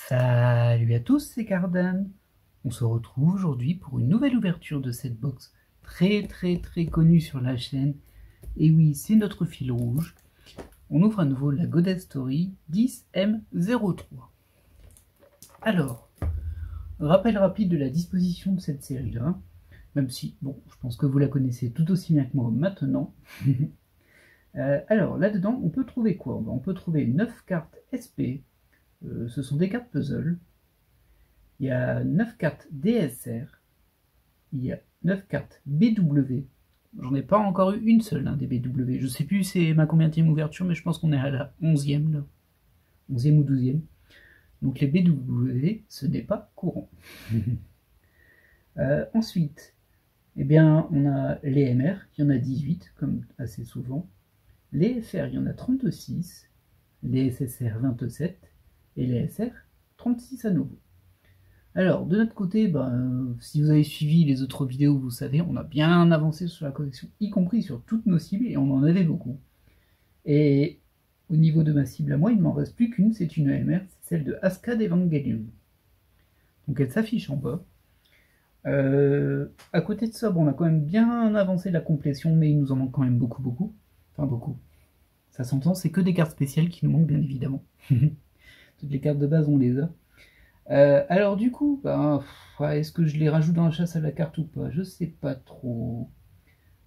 Salut à tous, c'est Cardan. On se retrouve aujourd'hui pour une nouvelle ouverture de cette box très connue sur la chaîne. Et oui, c'est notre fil rouge. On ouvre à nouveau la Goddess Story 10M03. Alors, rappel rapide de la disposition de cette série-là. Même si, bon, je pense que vous la connaissez tout aussi bien que moi maintenant. Alors, là-dedans, on peut trouver quoi? On peut trouver 9 cartes SP. Ce sont des cartes puzzle. Il y a 9 cartes DSR. Il y a 9 cartes BW. J'en ai pas encore eu une seule des BW. Je sais plus c'est ma combienième ouverture, mais je pense qu'on est à la 11e là. 11e ou 12e. Donc les BW, ce n'est pas courant. Ensuite, eh bien, on a les MR, il y en a 18, comme assez souvent. Les FR, il y en a 36. Les SSR, 27. Et les SR, 36 à nouveau. Alors, de notre côté, si vous avez suivi les autres vidéos, vous savez, on a bien avancé sur la collection, y compris sur toutes nos cibles, et on en avait beaucoup. Et au niveau de ma cible à moi, il ne m'en reste plus qu'une, c'est une EMR, c'est celle de Asuka d'Evangelion. Donc elle s'affiche en bas. À côté de ça, on a quand même bien avancé la complétion, mais il nous en manque quand même beaucoup. Enfin beaucoup. Ça s'entend, c'est que des cartes spéciales qui nous manquent bien évidemment. Toutes les cartes de base, on les a. Alors du coup, est-ce que je les rajoute dans la chasse à la carte ou pas? Je sais pas trop.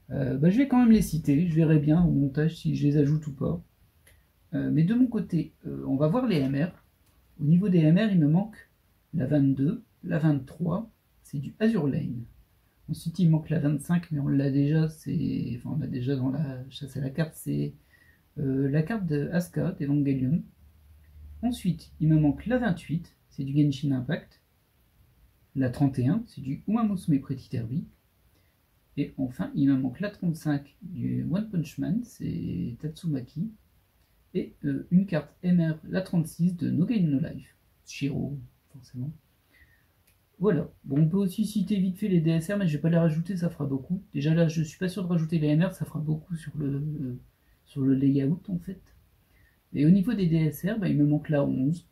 Je vais quand même les citer, je verrai bien au montage si je les ajoute ou pas. Mais de mon côté, on va voir les MR. Au niveau des MR, il me manque la 22, la 23, c'est du Azur Lane. Ensuite, il manque la 25, mais on l'a déjà, on l'a déjà dans la chasse à la carte, c'est la carte de Asuka d'Evangelion. Ensuite, il me manque la 28, c'est du Genshin Impact. La 31, c'est du Uma Musume Pretty Derby. Et enfin, il me manque la 35 du One Punch Man, c'est Tatsumaki. Et une carte MR, la 36 de No Game No Life. Shiro, forcément. Voilà. Bon, on peut aussi citer vite fait les DSR, mais je vais pas les rajouter, ça fera beaucoup. Déjà là, je suis pas sûr de rajouter les MR, ça fera beaucoup sur le layout en fait. Et au niveau des DSR, il me manque la 11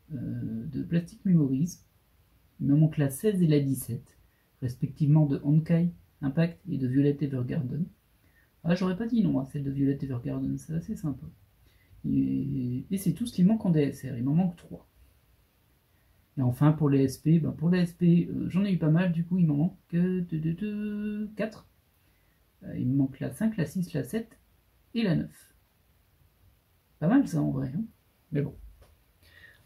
de Plastic Memories. Il me manque la 16 et la 17, respectivement de Honkai Impact et de Violet Evergarden. Ah, j'aurais pas dit non à celle de Violet Evergarden, c'est assez sympa. Et c'est tout ce qui manque en DSR, il m'en manque 3. Et enfin pour les SP, j'en ai eu pas mal, du coup il m'en manque 4. Il me manque la 5, la 6, la 7 et la 9. Pas mal ça en vrai, hein, mais bon.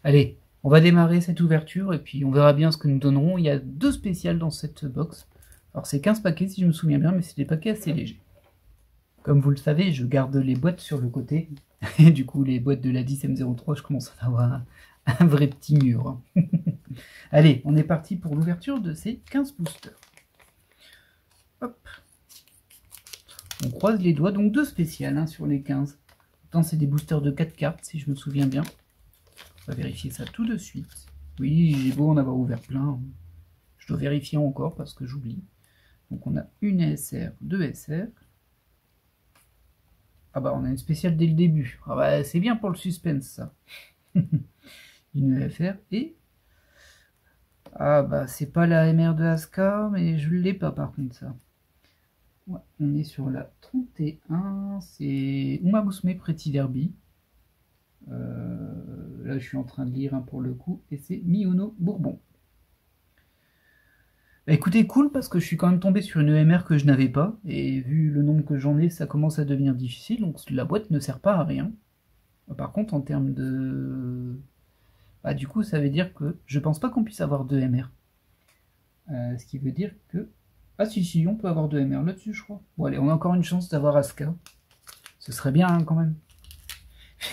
Allez, on va démarrer cette ouverture et puis on verra bien ce que nous donnerons. Il y a 2 spéciales dans cette box. Alors c'est 15 paquets si je me souviens bien, mais c'est des paquets assez légers. Comme vous le savez, je garde les boîtes sur le côté. Et du coup, les boîtes de la 10M03, je commence à avoir un vrai petit mur. Allez, on est parti pour l'ouverture de ces 15 boosters. Hop. On croise les doigts, donc 2 spéciales sur les 15. Pourtant, c'est des boosters de 4 cartes, si je me souviens bien. On va vérifier ça tout de suite. Oui, j'ai beau en avoir ouvert plein. Je dois vérifier encore parce que j'oublie. Donc on a une SR, 2 SR. Ah on a une spéciale dès le début. Ah c'est bien pour le suspense ça. Une FR et... Ah c'est pas la MR de Asuka, mais je l'ai pas par contre ça. Ouais, on est sur la 31, c'est Uma Musume Pretty Derby. Là je suis en train de lire pour le coup, et c'est Miyono Bourbon. Écoutez, cool parce que je suis quand même tombé sur une EMR que je n'avais pas, et vu le nombre que j'en ai, ça commence à devenir difficile, donc la boîte ne sert pas à rien. Par contre, en termes de... du coup, ça veut dire que je pense pas qu'on puisse avoir 2 MR. Ce qui veut dire que... Ah si, on peut avoir 2 MR là-dessus, je crois. Bon allez, on a encore une chance d'avoir Asuka. Ce serait bien quand même.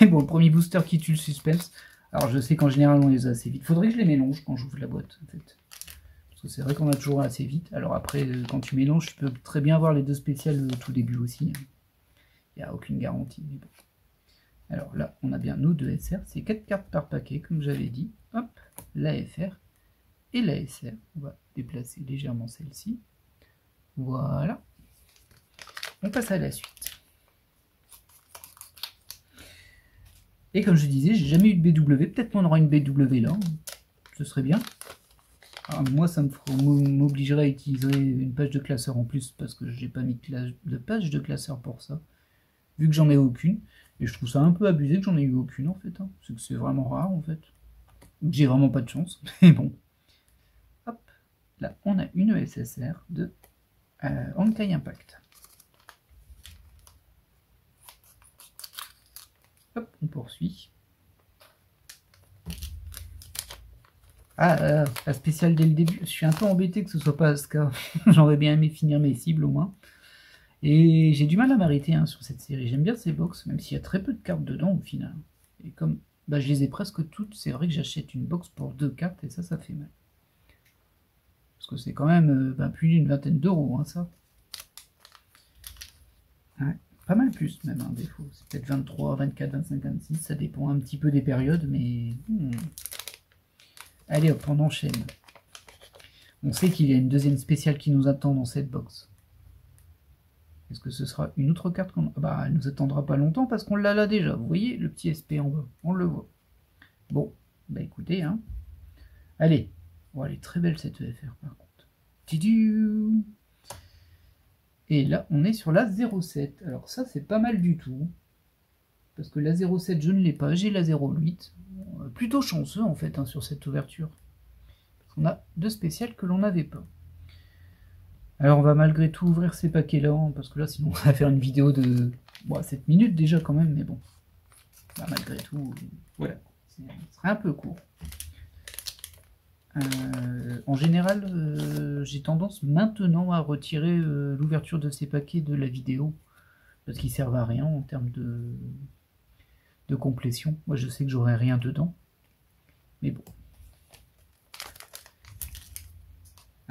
Mais bon, le premier booster qui tue le suspense. Alors je sais qu'en général on les a assez vite. Faudrait que je les mélange quand j'ouvre la boîte en fait. C'est vrai qu'on a toujours assez vite. Alors après, quand tu mélanges, tu peux très bien avoir les 2 spéciales au tout début aussi. Il n'y a aucune garantie. Mais bon. Alors là, on a bien nos 2 SR. C'est 4 cartes par paquet, comme j'avais dit. Hop, la FR et la SR. On va déplacer légèrement celle-ci. Voilà. On passe à la suite. Et comme je disais, j'ai jamais eu de BW. Peut-être qu'on aura une BW là. ce serait bien. Alors, moi, ça m'obligerait à utiliser une page de classeur en plus, parce que j'ai pas mis de page de classeur pour ça, vu que j'en ai aucune. Et je trouve ça un peu abusé que j'en ai eu aucune, en fait. Hein. C'est que c'est vraiment rare, en fait. J'ai vraiment pas de chance, mais bon. Hop, là, on a une ESSR de Honkai Impact. Hop, on poursuit. Ah, la spéciale dès le début. Je suis un peu embêté que ce soit pas Asuka. J'aurais bien aimé finir mes cibles au moins. Et j'ai du mal à m'arrêter hein, sur cette série. J'aime bien ces box, même s'il y a très peu de cartes dedans au final. Et comme je les ai presque toutes, c'est vrai que j'achète une box pour 2 cartes et ça fait mal. Parce que c'est quand même plus d'une vingtaine d'euros, hein, ça. Ouais, pas mal plus même, hein, des fois. C'est peut-être 23, 24, 25, 26, ça dépend un petit peu des périodes, mais... Allez hop, on enchaîne. On sait qu'il y a une deuxième spéciale qui nous attend dans cette box. Est-ce que ce sera une autre carte qu'on... Bah, elle nous attendra pas longtemps parce qu'on l'a là déjà. Vous voyez le petit SP en bas, on le voit. Bon, bah écoutez, hein. Allez. Oh, elle est très belle cette EFR par contre. Tidou. Et là, on est sur la 07. Alors ça, c'est pas mal du tout. Parce que la 07, je ne l'ai pas. J'ai la 08. Plutôt chanceux en fait hein, sur cette ouverture. Parce qu'on a 2 spéciales que l'on n'avait pas. Alors on va malgré tout ouvrir ces paquets-là, hein, parce que là sinon on va faire une vidéo de 7 minutes déjà quand même, mais bon. Bah, malgré tout, voilà. Ce serait un peu court. En général, j'ai tendance maintenant à retirer l'ouverture de ces paquets de la vidéo, parce qu'ils servent à rien en termes de complétion. Moi je sais que j'aurai rien dedans. Mais bon.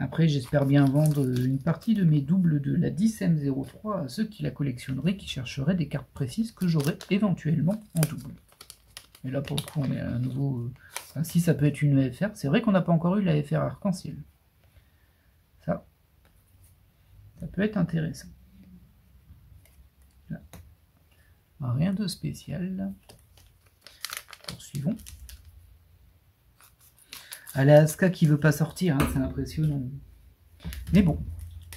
Après, j'espère bien vendre une partie de mes doubles de la 10M03 à ceux qui la collectionneraient, qui chercheraient des cartes précises que j'aurais éventuellement en double. Et là, pour le coup, on est à nouveau... si ça peut être une EFR, c'est vrai qu'on n'a pas encore eu la FR arc-en-ciel. Ça peut être intéressant. Là. Rien de spécial. Poursuivons. À la Asuka qui veut pas sortir, hein, c'est impressionnant. Mais bon,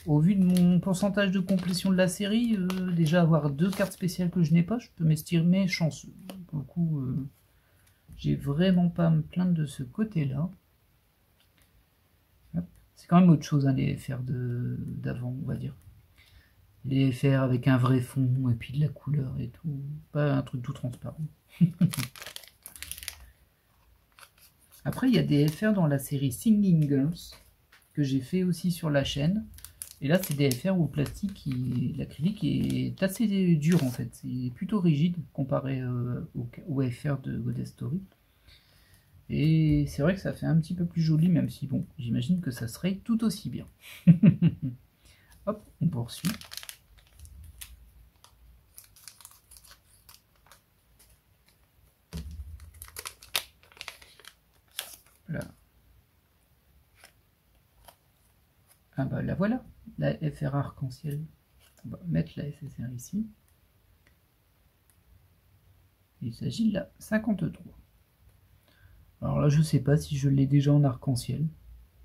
au vu de mon pourcentage de complétion de la série, déjà avoir 2 cartes spéciales que je n'ai pas, je peux m'estimer chanceux. Pour le coup, j'ai vraiment pas à me plaindre de ce côté-là. C'est quand même autre chose, hein, les FR d'avant, on va dire. Les FR avec un vrai fond et puis de la couleur et tout. Pas un truc tout transparent. Après, il y a des FR dans la série Singing Girls, que j'ai fait aussi sur la chaîne. Et là, c'est des FR où le plastique, l'acrylique est assez dur en fait. C'est plutôt rigide comparé au FR de Goddess Story. Et c'est vrai que ça fait un petit peu plus joli, même si bon, j'imagine que ça serait tout aussi bien. Hop, on poursuit. Là. Ah bah la voilà, la FR arc-en-ciel. On va mettre la SSR ici. Il s'agit de la 53. Alors là, je sais pas si je l'ai déjà en arc-en-ciel.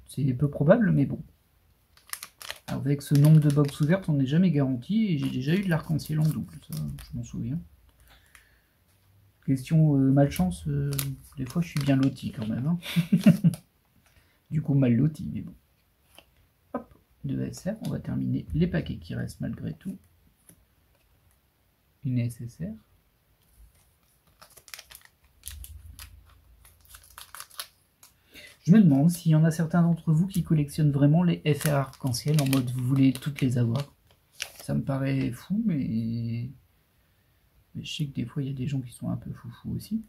C'est peu probable, mais bon. Avec ce nombre de box ouvertes, on n'est jamais garanti. Et j'ai déjà eu de l'arc-en-ciel en double, ça, je m'en souviens. Question malchance, des fois je suis bien loti quand même. Hein. Du coup, mal loti, mais bon. Hop, 2 SR, on va terminer les paquets qui restent malgré tout. Une SSR. Je me demande s'il y en a certains d'entre vous qui collectionnent vraiment les FR arc-en-ciel en mode vous voulez toutes les avoir. Ça me paraît fou, mais je sais que des fois il y a des gens qui sont un peu foufous aussi.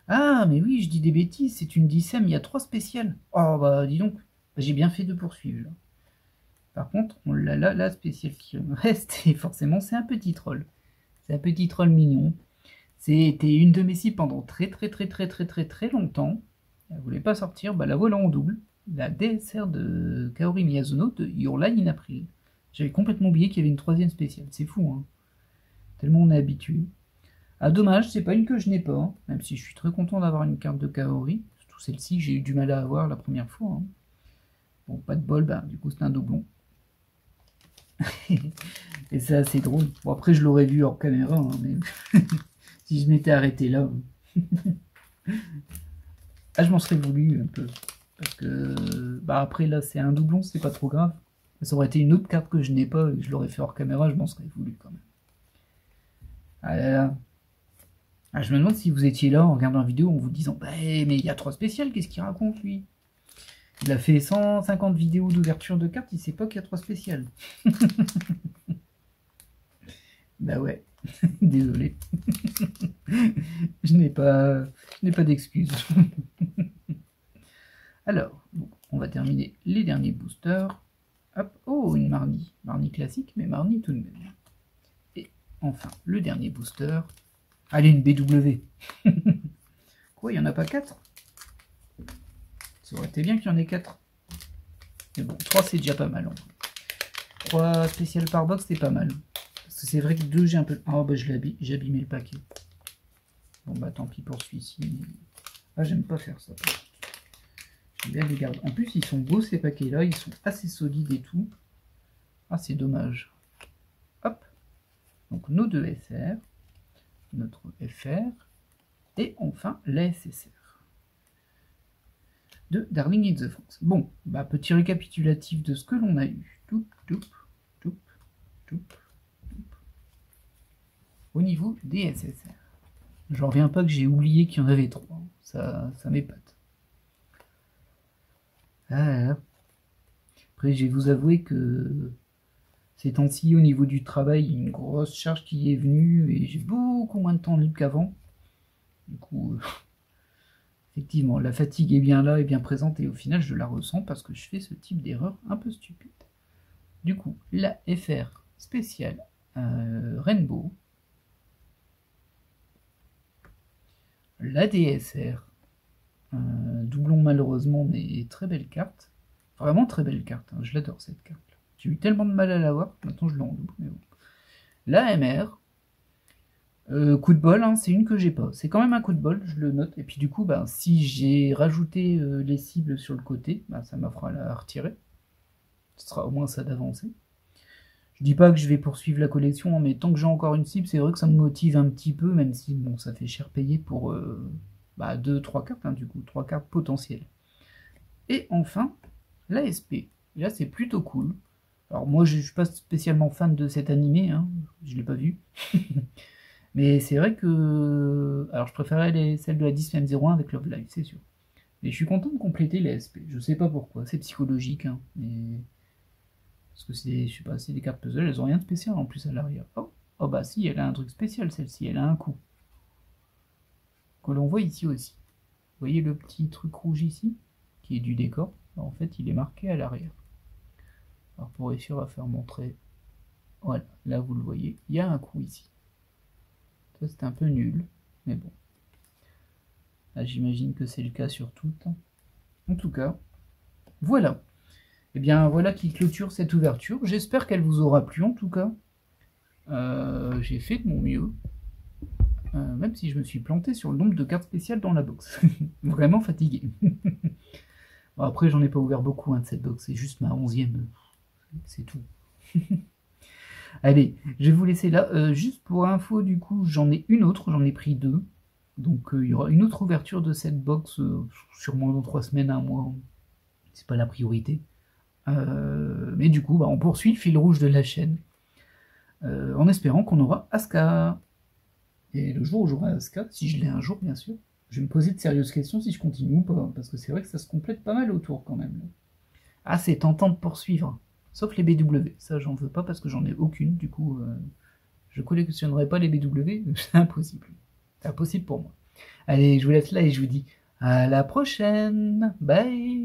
Ah, mais oui, je dis des bêtises, c'est une 10M, il y a 3 spéciales. Oh, bah dis donc, j'ai bien fait de poursuivre. Là. Par contre, on l'a là, la spéciale qui me reste, et forcément, c'est un petit troll. C'est un petit troll mignon. C'était une de mes cibles pendant très longtemps. Elle voulait pas sortir, bah la voilà en double. La DSR de Kaori Miyazuno de Your Lie in April. J'avais complètement oublié qu'il y avait une 3e spéciale, c'est fou, hein. Tellement on est habitué. Ah dommage, c'est pas une que je n'ai pas, hein, même si je suis très content d'avoir une carte de Kaori. surtout celle-ci que j'ai eu du mal à avoir la première fois. Hein. Bon, pas de bol, bah, du coup c'est un doublon. Et c'est assez drôle. Bon, après je l'aurais vu hors caméra, hein, mais si je m'étais arrêté là... Ah, je m'en serais voulu un peu. Parce que, bah après là c'est un doublon, c'est pas trop grave. Ça aurait été une autre carte que je n'ai pas et je l'aurais fait hors caméra, je m'en serais voulu quand même. Ah là là. Ah, je me demande si vous étiez là en regardant la vidéo en vous disant bah, mais il y a 3 spéciales, qu'est-ce qu'il raconte lui? Il a fait 150 vidéos d'ouverture de cartes, il sait pas qu'il y a 3 spéciales. Bah ouais, désolé. je n'ai pas d'excuses. Alors, bon, on va terminer les derniers boosters. Hop, oh, une Marnie. Marnie classique, mais Marnie tout de même. Et enfin, le dernier booster. Allez, une BW. Quoi, il n'y en a pas 4? Ça aurait été bien qu'il y en ait 4. Mais bon, 3 c'est déjà pas mal. En vrai. 3 spéciales par box, c'est pas mal. Parce que c'est vrai que 2, j'ai un peu... Ah, bah j'ai abîmé le paquet. Bon, bah tant pis pour celui-ci. Ah, j'aime pas faire ça. J'aime bien les garder. En plus, ils sont beaux ces paquets-là. Ils sont assez solides et tout. Ah, c'est dommage. Hop. Donc, nos 2 SR. Notre FR. Et enfin, la SSR. De Darling in the Franxx. Bon, bah, petit récapitulatif de ce que l'on a eu. Toup, toup, toup, toup, toup. Au niveau des SSR. Je reviens pas que j'ai oublié qu'il y en avait 3. Ça m'épate. Ah, après, je vais vous avouer que ces temps-ci, au niveau du travail, il y a une grosse charge qui est venue et j'ai beaucoup moins de temps libre qu'avant. Du coup, effectivement, la fatigue est bien là et bien présente et au final, je la ressens parce que je fais ce type d'erreur un peu stupide. Du coup, la FR spéciale Rainbow, la DSR, doublon malheureusement, mais très belle carte. Vraiment très belle carte, hein. Je l'adore cette carte. J'ai eu tellement de mal à l'avoir, maintenant je l'ai en double, mais bon. La MR, coup de bol, hein, c'est une que j'ai pas. C'est quand même un coup de bol, je le note. Et puis du coup, bah, si j'ai rajouté les cibles sur le côté, bah, ça m'offre la retirer. Ce sera au moins ça d'avancer. Je dis pas que je vais poursuivre la collection, mais tant que j'ai encore une cible, c'est vrai que ça me motive un petit peu, même si bon, ça fait cher payer pour 2-3 cartes, hein, du coup, 3 cartes potentielles. Et enfin, la SP. Et là, c'est plutôt cool. Alors moi, je suis pas spécialement fan de cet animé, hein, je l'ai pas vu. Mais c'est vrai que... Alors je préférais celle de la 10M01 avec Love Live, c'est sûr. Mais je suis content de compléter les SP. Je sais pas pourquoi, c'est psychologique, hein, mais... Parce que c'est, je sais pas, c'est des cartes puzzle, elles ont rien de spécial en plus à l'arrière. Oh bah si, elle a un truc spécial celle-ci, elle a un coup. Que l'on voit ici aussi. Vous voyez le petit truc rouge ici, qui est du décor. Alors, en fait, il est marqué à l'arrière. Alors pour réussir à faire montrer... Voilà, là vous le voyez, il y a un coup ici. Ça c'est un peu nul, mais bon. Là j'imagine que c'est le cas sur toutes. En tout cas, voilà. Et bien voilà qui clôture cette ouverture. J'espère qu'elle vous aura plu en tout cas. J'ai fait de mon mieux. Même si je me suis planté sur le nombre de cartes spéciales dans la box. Vraiment fatigué. Bon, après j'en ai pas ouvert beaucoup de cette box. C'est juste ma 11e. C'est tout. Allez, je vais vous laisser là. Juste pour info, du coup, j'en ai une autre, j'en ai pris 2. Donc il y aura une autre ouverture de cette box, sûrement dans 3 semaines, 1 mois. C'est pas la priorité. Mais du coup, on poursuit le fil rouge de la chaîne. En espérant qu'on aura Asuka. Et le jour où j'aurai Asuka, si je l'ai un jour, bien sûr, je vais me poser de sérieuses questions si je continue ou pas. Parce que c'est vrai que ça se complète pas mal autour quand même. Ah, c'est tentant de poursuivre. Sauf les BW, ça j'en veux pas parce que j'en ai aucune, du coup je collectionnerai pas les BW, c'est impossible. C'est impossible pour moi. Allez, je vous laisse là et je vous dis à la prochaine. Bye.